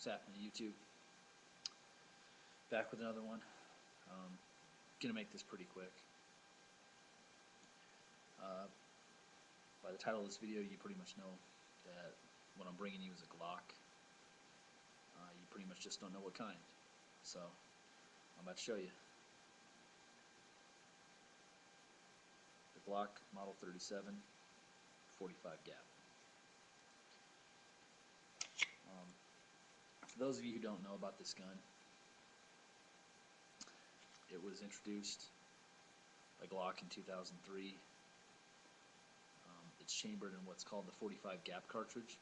What's happening, YouTube? Back with another one. Gonna make this pretty quick. By the title of this video, you pretty much know that what I'm bringing you is a GLOCK. You pretty much just don't know what kind. So, I'm about to show you. The GLOCK Model 37, 45 gap. For those of you who don't know about this gun, it was introduced by GLOCK in 2003. It's chambered in what's called the 45 gap cartridge.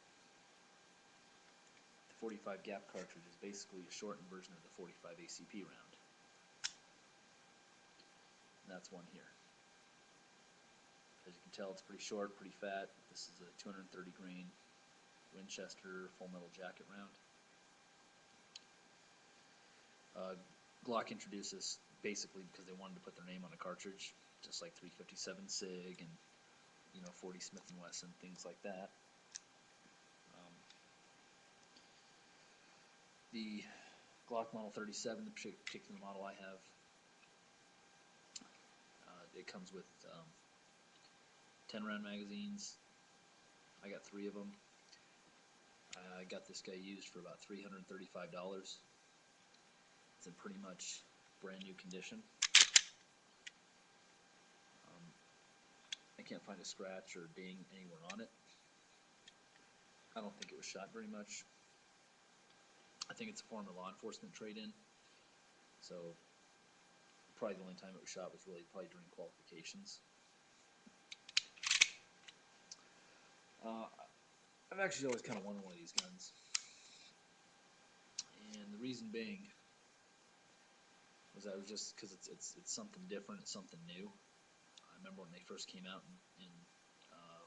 The 45 gap cartridge is basically a shortened version of the 45 ACP round. And that's one here. As you can tell, it's pretty short, pretty fat. This is a 230 grain Winchester full metal jacket round. GLOCK introduced this basically because they wanted to put their name on a cartridge, just like 357 SIG and 40 Smith & Wesson, things like that. The GLOCK Model 37, the particular model I have, it comes with 10 round magazines. I got 3 of them. I got this guy used for about $335. It's in pretty much brand new condition. I can't find a scratch or ding anywhere on it. I don't think it was shot very much. I think it's a former law enforcement trade-in, so probably the only time it was shot was really probably during qualifications. I've actually always kind of wanted one of these guns, and the reason being was I was just because it's something different, it's something new. I remember when they first came out in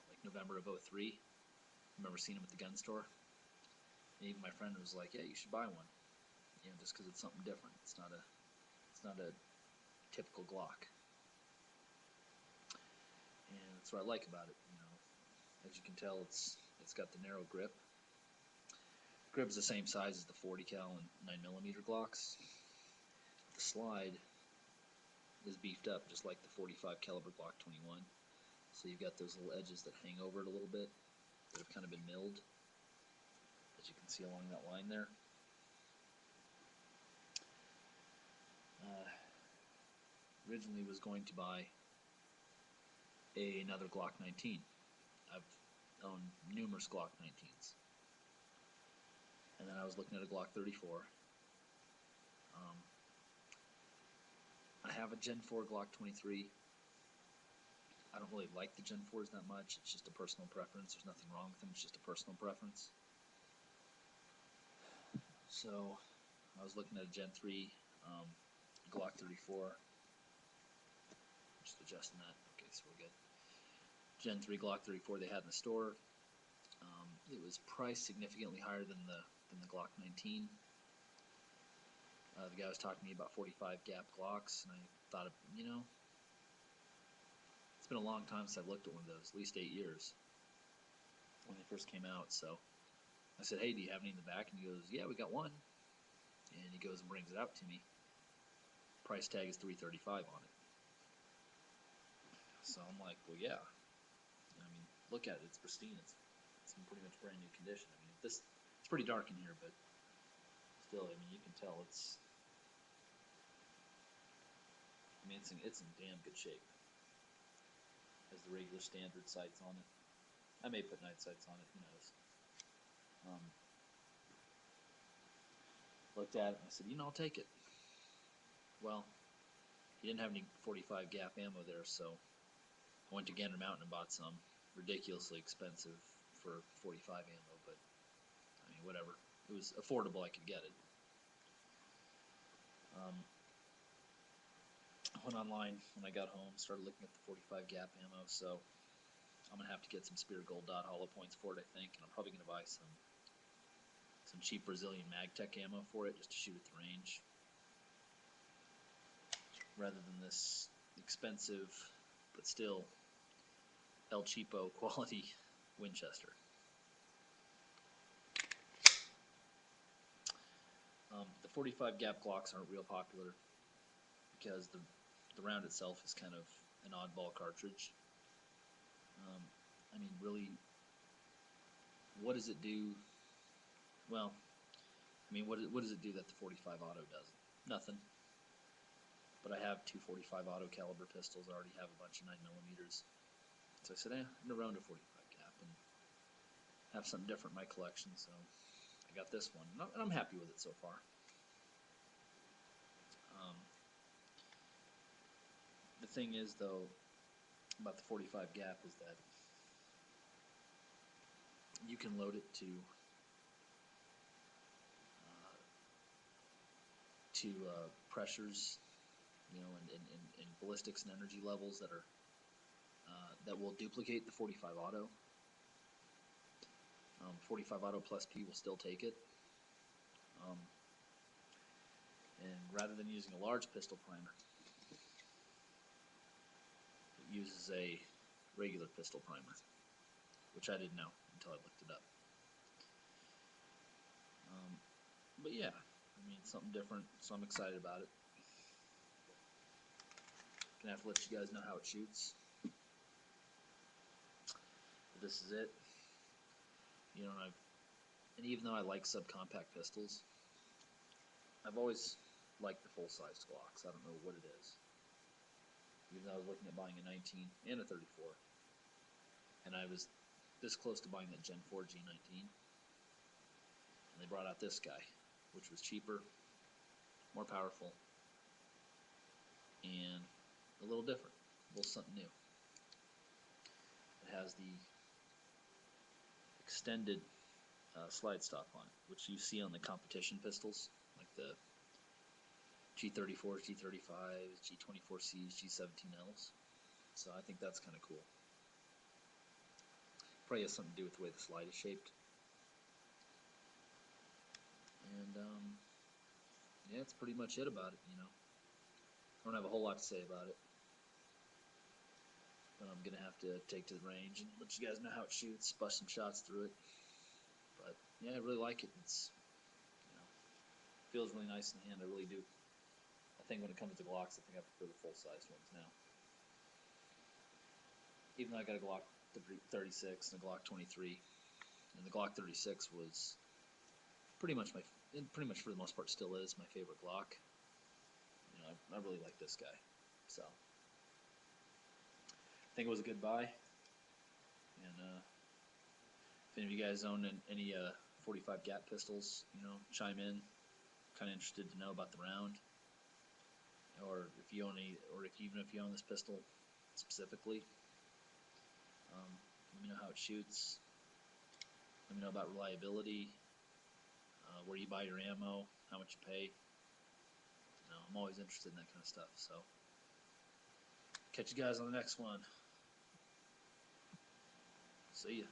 like November of '03. I remember seeing them at the gun store. And even my friend was like, "Yeah, you should buy one." Just because it's something different. It's not a typical GLOCK. And that's what I like about it. As you can tell, it's got the narrow grip. The grip's the same size as the 40 cal and 9mm GLOCKs. The slide is beefed up just like the 45 caliber Glock 21. So you've got those little edges that hang over it a little bit that have kind of been milled, as you can see along that line there. Originally was going to buy another Glock 19. I've owned numerous Glock 19s. And then I was looking at a Glock 34. I have a Gen 4 Glock 23. I don't really like the Gen 4s that much. It's just a personal preference. There's nothing wrong with them. It's just a personal preference. So I was looking at a Gen 3 Glock 34. Just adjusting that. Okay, so we're good. Gen 3 Glock 34 they had in the store. It was priced significantly higher than the Glock 19. The guy was talking to me about 45 gap Glocks, and I thought, it's been a long time since I've looked at one of those, at least 8 years, when they first came out. So I said, "Hey, do you have any in the back?" And he goes, "Yeah, we got one." And he goes and brings it out to me. Price tag is $335 on it. So I'm like, well, yeah. Look at it. It's pristine. It's in pretty much brand new condition. It's pretty dark in here, but still, you can tell it's in damn good shape. Has the regular standard sights on it. I may put night sights on it, who knows. Looked at it and I said, I'll take it. Well, he didn't have any 45 gap ammo there, so I went to Gander Mountain and bought some. Ridiculously expensive for 45 ammo, but whatever. It was affordable, I could get it. I went online when I got home, started looking at the 45 gap ammo, so I'm going to have to get some Spirit Gold dot hollow points for it, I think, and I'm probably going to buy some cheap Brazilian Magtech ammo for it just to shoot at the range, rather than this expensive, but still El Cheapo quality Winchester. The 45 gap Glocks aren't real popular because the round itself is kind of an oddball cartridge. I mean, really, what does it do? Well, I mean, what does it do that the 45 auto doesn't? Nothing. But I have two 45 auto caliber pistols. I already have a bunch of 9mm. So I said, I'm gonna round a 45 gap and have something different in my collection. So I got this one, and I'm happy with it so far. The thing is, though, about the 45 gap is that you can load it to pressures, you know, and ballistics and energy levels that are that will duplicate the 45 auto. 45 auto plus P will still take it. And rather than using a large pistol primer, it uses a regular pistol primer, which I didn't know until I looked it up. But yeah, I mean, it's something different, so I'm excited about it. Gonna have to let you guys know how it shoots. But this is it. You know, and even though I like subcompact pistols, I've always liked the full-size Glocks. I don't know what it is. Even though I was looking at buying a 19 and a 34, and I was this close to buying that Gen 4 G19, and they brought out this guy, which was cheaper, more powerful, and a little different, a little something new. It has the extended slide stop on it, which you see on the competition pistols, like the G34s, G35s, G24Cs, G17Ls. So I think that's kind of cool. Probably has something to do with the way the slide is shaped. And yeah, that's pretty much it about it, you know. I don't have a whole lot to say about it, but I'm gonna have to take to the range and let you guys know how it shoots, bust some shots through it. But yeah, I really like it. It's, you know, feels really nice in the hand. I really do. I think when it comes to Glocks, I think I prefer the full-sized ones now. Even though I got a Glock 36 and a Glock 23, and the Glock 36 was pretty much pretty much for the most part still is my favorite Glock. You know, I really like this guy, so I think it was a good buy. And if any of you guys own any 45 gap pistols, you know, chime in. Kind of interested to know about the round, or if you own even if you own this pistol specifically. Let me know how it shoots. Let me know about reliability, where you buy your ammo, how much you pay. You know, I'm always interested in that kind of stuff. So, catch you guys on the next one. See ya.